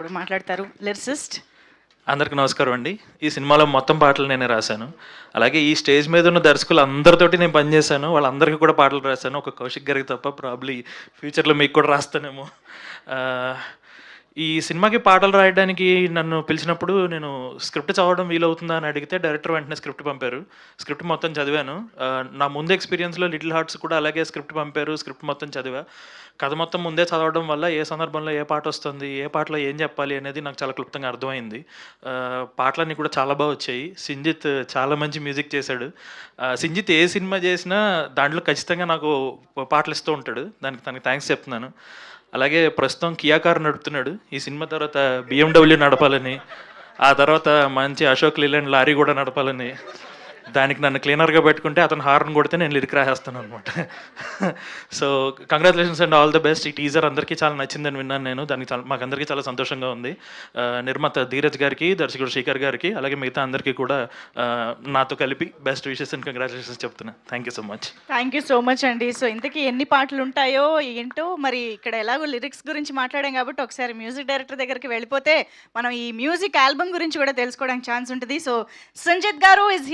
ఇప్పుడు మాట్లాడతారు లిరిసిస్ట్. అందరికి నమస్కారం అండి. ఈ సినిమాలో మొత్తం పాటలు నేనే రాశాను. అలాగే ఈ స్టేజ్ మీద ఉన్న దర్శకులు అందరితోటి నేను పనిచేశాను. వాళ్ళందరికీ కూడా పాటలు రాశాను. ఒక కౌశిక్ గారికి తప్ప ప్రాబ్లీ ఫ్యూచర్లో మీకు కూడా రాస్తానేమో. ఈ సినిమాకి పాటలు రాయడానికి నన్ను పిలిచినప్పుడు నేను స్క్రిప్ట్ చదవడం వీలవుతుందా అని అడిగితే డైరెక్టర్ వెంటనే స్క్రిప్ట్ పంపారు. స్క్రిప్ట్ మొత్తం చదివాను. నా ముందు ఎక్స్పీరియన్స్లో లిటిల్ హార్ట్స్ కూడా అలాగే స్క్రిప్ట్ పంపారు. స్క్రిప్ట్ మొత్తం చదివా. కథ మొత్తం ముందే చదవడం వల్ల ఏ సందర్భంలో ఏ పాట వస్తుంది, ఏ పాటలో ఏం చెప్పాలి అనేది నాకు చాలా క్లుప్తంగా అర్థమైంది. పాటలన్నీ కూడా చాలా బాగా వచ్చాయి. సింజిత్ చాలా మంచి మ్యూజిక్ చేశాడు. సింజిత్ ఏ సినిమా చేసినా దాంట్లో ఖచ్చితంగా నాకు పాటలు ఇస్తూ ఉంటాడు. దానికి తనకి థ్యాంక్స్ చెప్తున్నాను. అలాగే ప్రస్తుతం కియా కార్ నడుపుతున్నాడు. ఈ సినిమా తర్వాత BMW నడపాలని, ఆ తర్వాత మంచి అశోక్ లీలాండ్ లారీ కూడా నడపాలని, దానికి నన్ను క్లీనర్గా పెట్టుకుంటే అతను హార్న్ కొడితే నేను లిరిక్ రాసేస్తాను అనమాట. So congratulations and all the best. ఈ టీజర్ అందరికీ చాలా నచ్చిందని విన్నాను నేను. దానికి చాలా మాకందరికీ చాలా సంతోషంగా ఉంది. నిర్మాత ధీరజ్ గారికి, దర్శకుడు శేఖర్ గారికి, అలాగే మిగతా అందరికీ కూడా నాతో కలిపి బెస్ట్ విషెస్ అండ్ కంగ్రాచులేషన్స్ చెప్తున్నా. Thank you so much. Thank you so much అండి. సో ఇంతకీ ఎన్ని పాటలు ఉంటాయో ఏంటో మరి ఇక్కడ ఎలాగో లిరిక్స్ గురించి మాట్లాడాం కాబట్టి ఒకసారి మ్యూజిక్ డైరెక్టర్ దగ్గరికి వెళ్ళిపోతే మనం ఈ మ్యూజిక్ ఆల్బమ్ గురించి కూడా తెలుసుకోవడానికి ఛాన్స్ ఉంటుంది. సో సంజిత్ గారు ఇస్